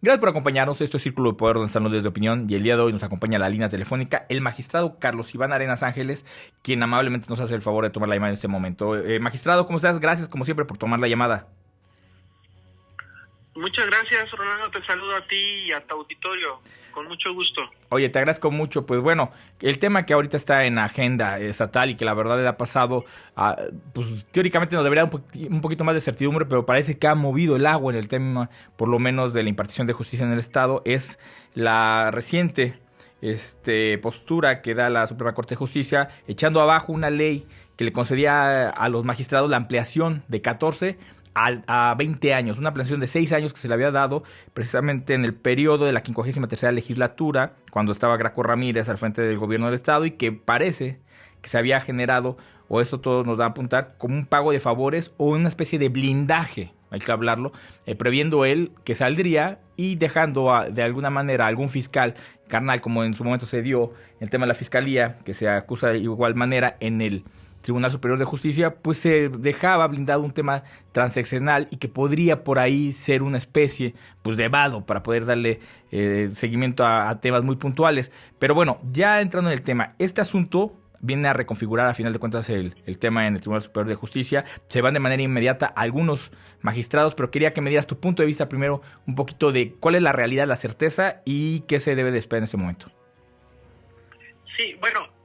Gracias por acompañarnos. Esto es Círculo de Poder, donde están los líderes de opinión. Y el día de hoy nos acompaña a la línea telefónica el magistrado Carlos Iván Arenas Ángeles, quien amablemente nos hace el favor de tomar la llamada en este momento. Magistrado, ¿cómo estás? Gracias, como siempre, por tomar la llamada. Muchas gracias, Rolando. Te saludo a ti y a tu auditorio. Con mucho gusto. Oye, te agradezco mucho. Pues bueno, el tema que ahorita está en agenda estatal y que la verdad le ha pasado, pues teóricamente nos debería dar un poquito más de certidumbre, pero parece que ha movido el agua en el tema, por lo menos de la impartición de justicia en el Estado, es la reciente postura que da la Suprema Corte de Justicia, echando abajo una ley que le concedía a los magistrados la ampliación de 14 a 20 años, una ampliación de 6 años que se le había dado precisamente en el periodo de la 53ª legislatura, cuando estaba Graco Ramírez al frente del gobierno del Estado, y que parece que se había generado, o eso todo nos da a apuntar, como un pago de favores o una especie de blindaje, hay que hablarlo, previendo él que saldría y dejando de alguna manera a algún fiscal carnal, como en su momento se dio el tema de la fiscalía, que se acusa de igual manera en el Tribunal Superior de Justicia, pues se dejaba blindado un tema transaccional y que podría por ahí ser una especie pues de vado para poder darle seguimiento a temas muy puntuales. Pero bueno, ya entrando en el tema, este asunto viene a reconfigurar a final de cuentas el tema en el Tribunal Superior de Justicia. Se van de manera inmediata algunos magistrados, pero quería que me dieras tu punto de vista primero un poquito de cuál es la realidad, la certeza y qué se debe de esperar en este momento. Sí, bueno,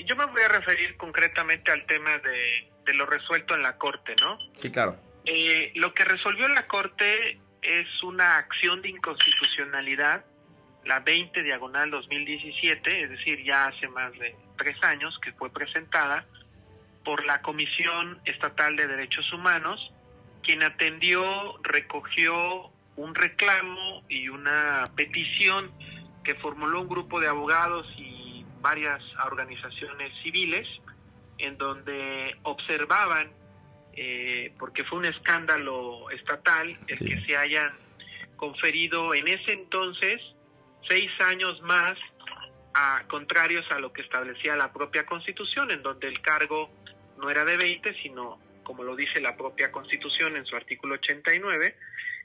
yo me voy a referir concretamente al tema de lo resuelto en la Corte, ¿no? Sí, claro. Lo que resolvió la Corte es una acción de inconstitucionalidad, la 20/2017, es decir, ya hace más de 3 años que fue presentada por la Comisión Estatal de Derechos Humanos, quien atendió, recogió un reclamo y una petición que formuló un grupo de abogados y varias organizaciones civiles, en donde observaban, porque fue un escándalo estatal, el que se hayan conferido en ese entonces 6 años más, contrarios a lo que establecía la propia Constitución, en donde el cargo no era de 20, sino, como lo dice la propia Constitución en su artículo 89,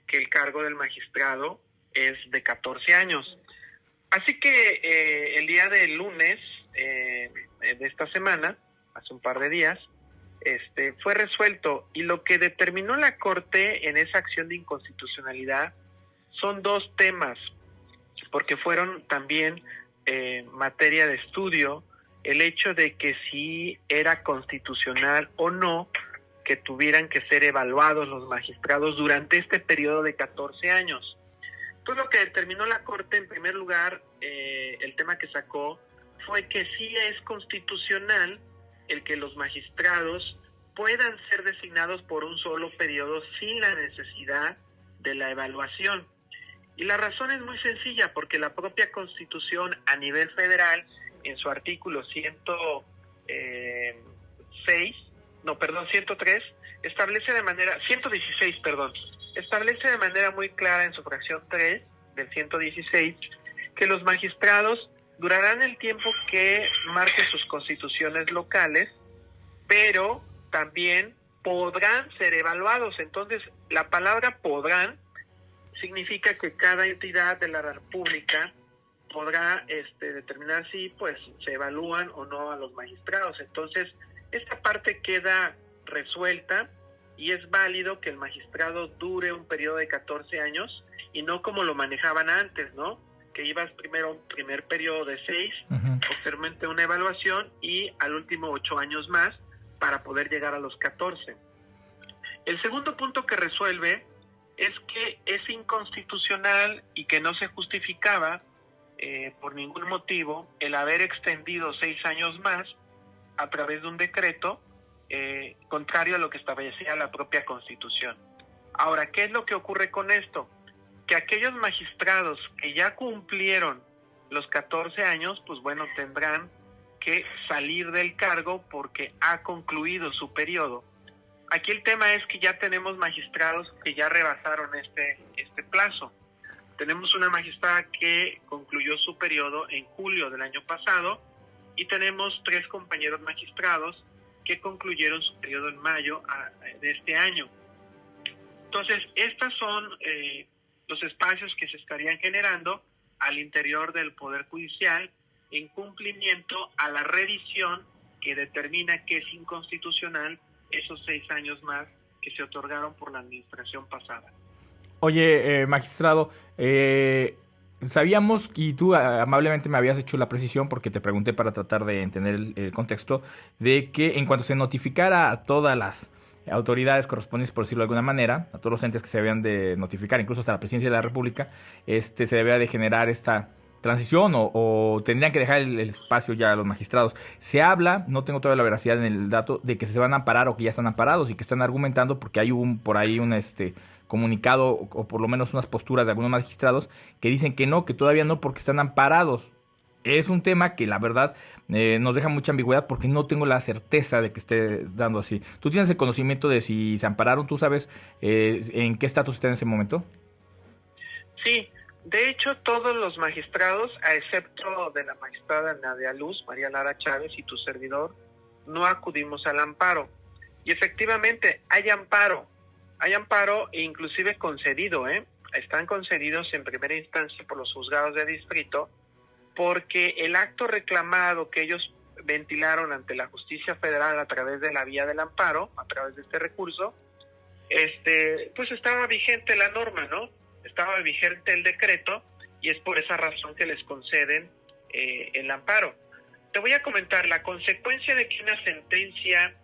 que el cargo del magistrado es de 14 años. Así que el día del lunes de esta semana, hace un par de días, fue resuelto, y lo que determinó la Corte en esa acción de inconstitucionalidad son 2 temas, porque fueron también materia de estudio el hecho de que si era constitucional o no que tuvieran que ser evaluados los magistrados durante este periodo de 14 años. Entonces lo que determinó la Corte, en primer lugar, el tema que sacó fue que sí es constitucional el que los magistrados puedan ser designados por un solo periodo sin la necesidad de la evaluación. Y la razón es muy sencilla, porque la propia Constitución a nivel federal, en su artículo 103, establece de manera, 116, perdón, establece de manera muy clara en su fracción 3 del 116, que los magistrados durarán el tiempo que marquen sus constituciones locales, pero también podrán ser evaluados. Entonces, la palabra podrán significa que cada entidad de la República podrá determinar si pues se evalúan o no a los magistrados. Entonces, esta parte queda resuelta, y es válido que el magistrado dure un periodo de 14 años y no como lo manejaban antes, ¿no? Que ibas primero a un primer periodo de 6, posteriormente una evaluación y al último 8 años más para poder llegar a los 14. El segundo punto que resuelve es que es inconstitucional y que no se justificaba por ningún motivo el haber extendido 6 años más a través de un decreto contrario a lo que establecía la propia Constitución. Ahora, ¿qué es lo que ocurre con esto? Que aquellos magistrados que ya cumplieron los 14 años, pues bueno, tendrán que salir del cargo porque ha concluido su periodo. Aquí el tema es que ya tenemos magistrados que ya rebasaron este plazo. Tenemos una magistrada que concluyó su periodo en julio del año pasado, y tenemos 3 compañeros magistrados que concluyeron su periodo en mayo de este año. Entonces, estas son los espacios que se estarían generando al interior del Poder Judicial en cumplimiento a la revisión que determina que es inconstitucional esos 6 años más que se otorgaron por la administración pasada. Oye, magistrado, sabíamos, y tú amablemente me habías hecho la precisión porque te pregunté para tratar de entender el contexto, de que en cuanto se notificara a todas las autoridades correspondientes, por decirlo de alguna manera, a todos los entes que se debían de notificar, incluso hasta la Presidencia de la República, se debía de generar esta transición o tendrían que dejar el espacio ya a los magistrados. Se habla, no tengo toda la veracidad en el dato, de que se van a amparar o que ya están amparados y que están argumentando porque hay por ahí un comunicado o por lo menos unas posturas de algunos magistrados que dicen que no, que todavía no porque están amparados. Es un tema que la verdad nos deja mucha ambigüedad porque no tengo la certeza de que esté dando así. ¿Tú tienes el conocimiento de si se ampararon? ¿Tú sabes en qué estatus está en ese momento? Sí, de hecho todos los magistrados, a excepto de la magistrada Nadia Luz, María Lara Chávez y tu servidor, no acudimos al amparo. Y efectivamente hay amparo e inclusive concedido, están concedidos en primera instancia por los juzgados de distrito, porque el acto reclamado que ellos ventilaron ante la justicia federal a través de la vía del amparo, a través de este recurso, pues estaba vigente la norma, ¿no? Estaba vigente el decreto y es por esa razón que les conceden el amparo. Te voy a comentar la consecuencia de que una sentencia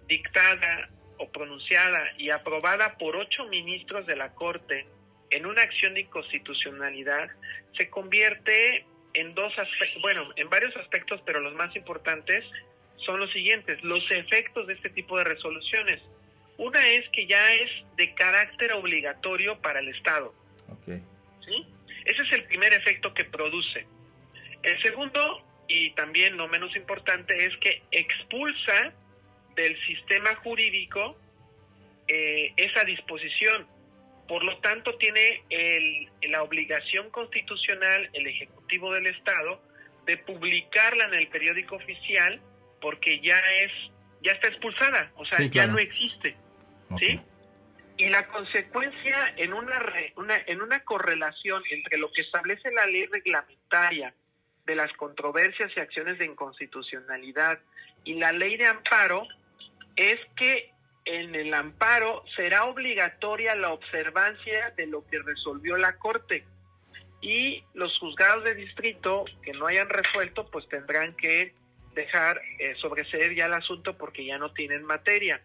dictada o pronunciada y aprobada por 8 ministros de la Corte en una acción de inconstitucionalidad se convierte en dos aspectos, en varios aspectos, pero los más importantes son los siguientes: los efectos de este tipo de resoluciones. Una es que ya es de carácter obligatorio para el Estado. Okay. ¿Sí? Ese es el primer efecto que produce. El segundo, y también no menos importante, es que expulsa del sistema jurídico esa disposición. Por lo tanto, tiene la obligación constitucional, el Ejecutivo del Estado, de publicarla en el periódico oficial porque ya está expulsada, o sea, sí, claro, ya no existe. Okay. ¿Sí? Y la consecuencia en una correlación entre lo que establece la ley reglamentaria de las controversias y acciones de inconstitucionalidad y la ley de amparo es que en el amparo será obligatoria la observancia de lo que resolvió la Corte, y los juzgados de distrito que no hayan resuelto pues tendrán que dejar sobreseer ya el asunto porque ya no tienen materia.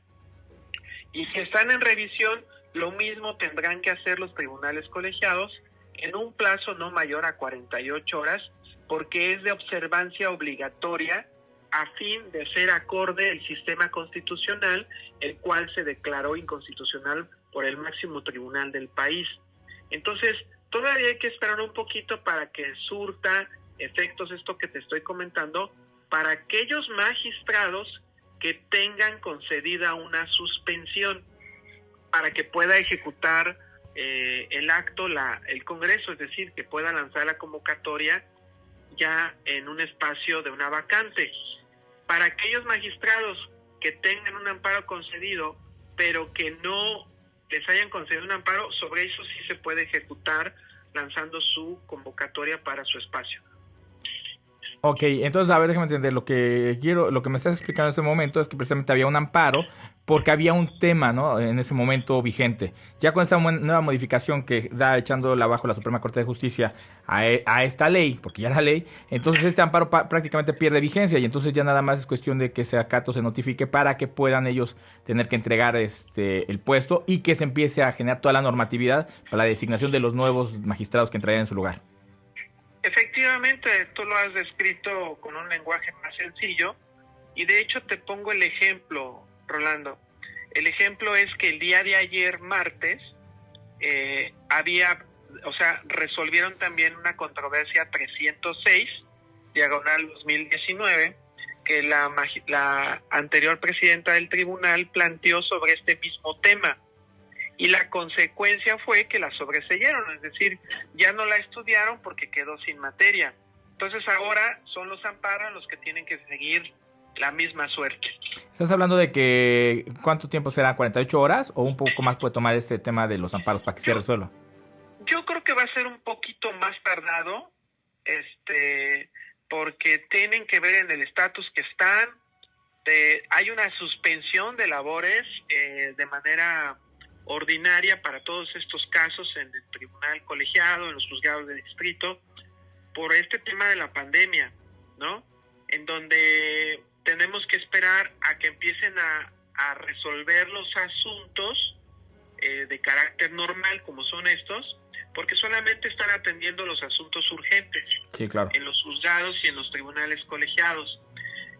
Y si están en revisión, lo mismo tendrán que hacer los tribunales colegiados en un plazo no mayor a 48 horas, porque es de observancia obligatoria a fin de ser acorde el sistema constitucional, el cual se declaró inconstitucional por el máximo tribunal del país. Entonces, todavía hay que esperar un poquito para que surta efectos esto que te estoy comentando, para aquellos magistrados que tengan concedida una suspensión, para que pueda ejecutar el acto el Congreso, es decir, que pueda lanzar la convocatoria ya en un espacio de una vacante. Para aquellos magistrados que tengan un amparo concedido, pero que no les hayan concedido un amparo, sobre eso sí se puede ejecutar lanzando su convocatoria para su espacio. Ok, entonces, a ver, déjame entender, lo que me estás explicando en este momento es que precisamente había un amparo porque había un tema, ¿no?, en ese momento vigente. Ya con esta nueva modificación que da echándola abajo la Suprema Corte de Justicia a esta ley, porque ya era ley, entonces este amparo prácticamente pierde vigencia y entonces ya nada más es cuestión de que ese acato se notifique para que puedan ellos tener que entregar el puesto y que se empiece a generar toda la normatividad para la designación de los nuevos magistrados que entrarían en su lugar. Efectivamente, tú lo has descrito con un lenguaje más sencillo y de hecho te pongo el ejemplo, Rolando. El ejemplo es que el día de ayer, martes, resolvieron también una controversia 306, diagonal 2019, que la anterior presidenta del tribunal planteó sobre este mismo tema. Y la consecuencia fue que la sobreseyeron, es decir, ya no la estudiaron porque quedó sin materia. Entonces ahora son los amparos los que tienen que seguir la misma suerte. ¿Estás hablando de que cuánto tiempo será? ¿48 horas o un poco más puede tomar este tema de los amparos para que se resuelva? Yo creo que va a ser un poquito más tardado, porque tienen que ver en el estatus que están. Hay una suspensión de labores de manera ordinaria para todos estos casos en el tribunal colegiado, en los juzgados de distrito, por este tema de la pandemia, ¿no? En donde tenemos que esperar a que empiecen a resolver los asuntos de carácter normal, como son estos, porque solamente están atendiendo los asuntos urgentes, Sí, claro. en los juzgados y en los tribunales colegiados.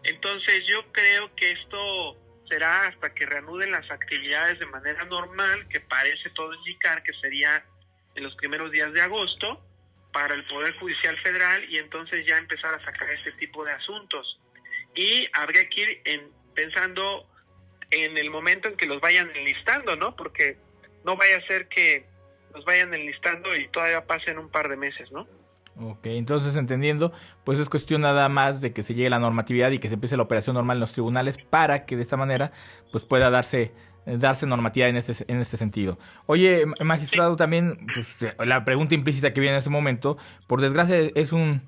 Entonces yo creo que esto será hasta que reanuden las actividades de manera normal, que parece todo indicar que sería en los primeros días de agosto, para el Poder Judicial Federal, y entonces ya empezar a sacar este tipo de asuntos. Y habría que ir pensando en el momento en que los vayan enlistando, ¿no? Porque no vaya a ser que los vayan enlistando y todavía pasen un par de meses, ¿no? Ok, entonces entendiendo, pues es cuestión nada más de que se llegue la normatividad y que se empiece la operación normal en los tribunales para que de esta manera pues pueda darse normatividad en este sentido. Oye, magistrado, también pues, la pregunta implícita que viene en este momento, por desgracia es un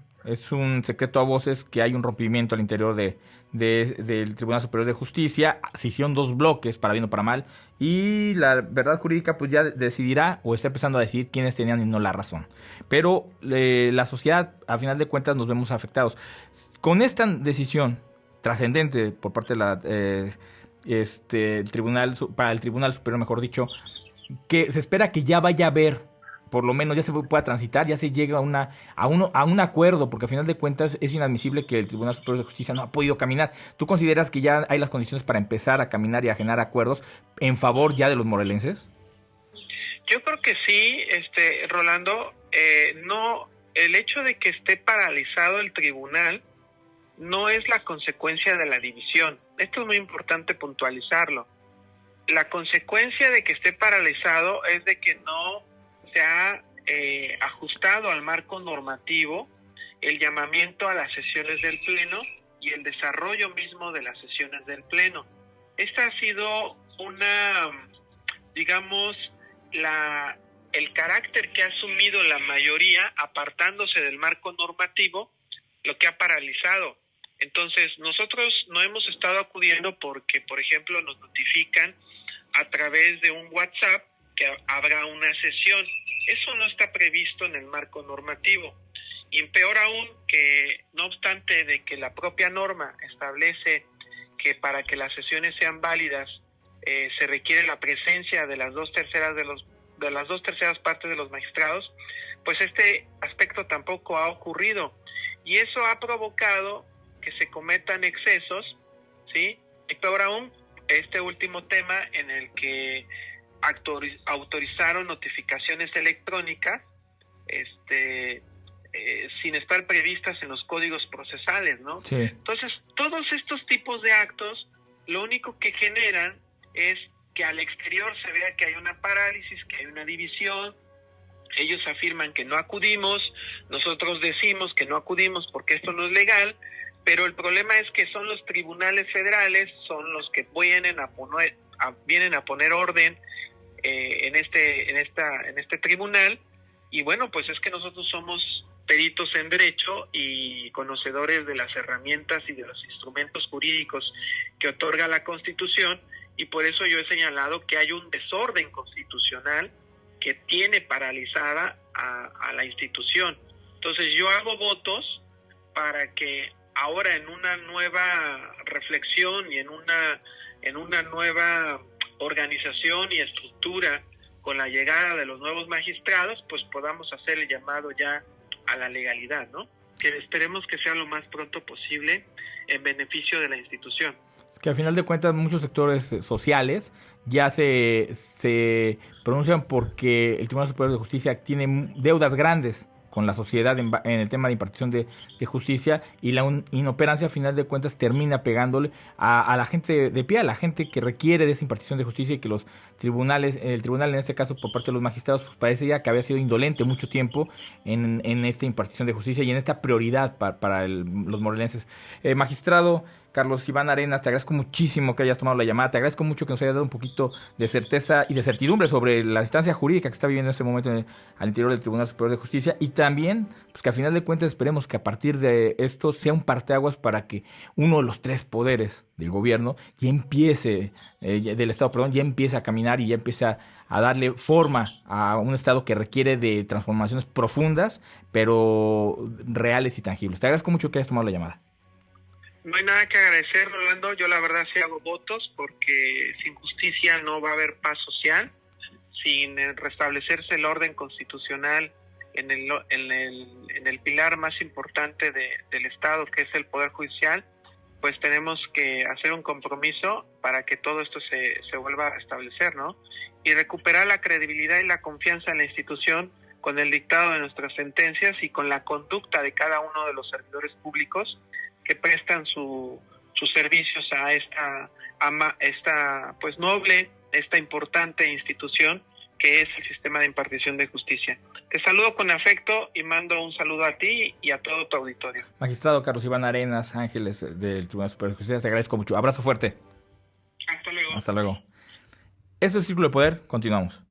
secreto a voces que hay un rompimiento al interior del Tribunal Superior de Justicia. Se hicieron dos bloques, para bien o para mal, y la verdad jurídica pues ya decidirá o está empezando a decidir quiénes tenían y no la razón. Pero la sociedad, a final de cuentas, nos vemos afectados. Con esta decisión trascendente por parte de el tribunal, para el Tribunal Superior, mejor dicho, que se espera que ya vaya a haber, por lo menos ya se pueda transitar, ya se llega a un acuerdo, porque al final de cuentas es inadmisible que el Tribunal Superior de Justicia no ha podido caminar. ¿Tú consideras que ya hay las condiciones para empezar a caminar y a generar acuerdos en favor ya de los morelenses? Yo creo que sí, Rolando. No, el hecho de que esté paralizado el tribunal no es la consecuencia de la división. Esto es muy importante puntualizarlo. La consecuencia de que esté paralizado es de que no se ha ajustado al marco normativo el llamamiento a las sesiones del Pleno y el desarrollo mismo de las sesiones del Pleno. Esta ha sido digamos, el carácter que ha asumido la mayoría, apartándose del marco normativo, lo que ha paralizado. Entonces, nosotros no hemos estado acudiendo porque, por ejemplo, nos notifican a través de un WhatsApp que habrá una sesión. Eso no está previsto en el marco normativo. Y peor aún, que no obstante de que la propia norma establece que para que las sesiones sean válidas se requiere la presencia de las dos terceras partes de los magistrados, pues este aspecto tampoco ha ocurrido. Y eso ha provocado que se cometan excesos, ¿sí? Y peor aún, este último tema en el que autorizaron notificaciones electrónicas sin estar previstas en los códigos procesales, ¿no? Sí. Entonces, todos estos tipos de actos lo único que generan es que al exterior se vea que hay una parálisis, que hay una división. Ellos afirman que no acudimos, nosotros decimos que no acudimos porque esto no es legal, pero el problema es que son los tribunales federales, son los que vienen a poner orden en este tribunal. Y bueno, pues es que nosotros somos peritos en derecho y conocedores de las herramientas y de los instrumentos jurídicos que otorga la Constitución, y por eso yo he señalado que hay un desorden constitucional que tiene paralizada a la institución. Entonces yo hago votos para que ahora, en una nueva reflexión y en una nueva organización y estructura con la llegada de los nuevos magistrados, pues podamos hacer el llamado ya a la legalidad, ¿no? Que esperemos que sea lo más pronto posible en beneficio de la institución. Es que al final de cuentas muchos sectores sociales ya se pronuncian porque el Tribunal Superior de Justicia tiene deudas grandes con la sociedad en el tema de impartición de justicia, y la inoperancia a final de cuentas termina pegándole a la gente de pie, a la gente que requiere de esa impartición de justicia, y que el tribunal en este caso por parte de los magistrados pues parece ya que había sido indolente mucho tiempo en esta impartición de justicia y en esta prioridad para los morelenses. Magistrado, Carlos Iván Arenas, te agradezco muchísimo que hayas tomado la llamada, te agradezco mucho que nos hayas dado un poquito de certeza y de certidumbre sobre la instancia jurídica que está viviendo en este momento al interior del Tribunal Superior de Justicia, y también pues que al final de cuentas esperemos que a partir de esto sea un parteaguas para que uno de los tres poderes del gobierno ya empiece, del Estado, perdón, ya empiece a caminar y ya empiece a darle forma a un Estado que requiere de transformaciones profundas, pero reales y tangibles. Te agradezco mucho que hayas tomado la llamada. No hay nada que agradecer, Rolando. Yo la verdad sí hago votos porque sin justicia no va a haber paz social, sin restablecerse el orden constitucional en el pilar más importante del Estado, que es el Poder Judicial, pues tenemos que hacer un compromiso para que todo esto se vuelva a restablecer, ¿no? Y recuperar la credibilidad y la confianza en la institución con el dictado de nuestras sentencias y con la conducta de cada uno de los servidores públicos que prestan sus servicios a esta pues noble, esta importante institución que es el sistema de impartición de justicia. Te saludo con afecto y mando un saludo a ti y a todo tu auditorio. Magistrado Carlos Iván Arenas Ángeles del Tribunal Superior de Justicia, te agradezco mucho. Abrazo fuerte. Hasta luego. Hasta luego. Esto es Círculo de Poder, continuamos.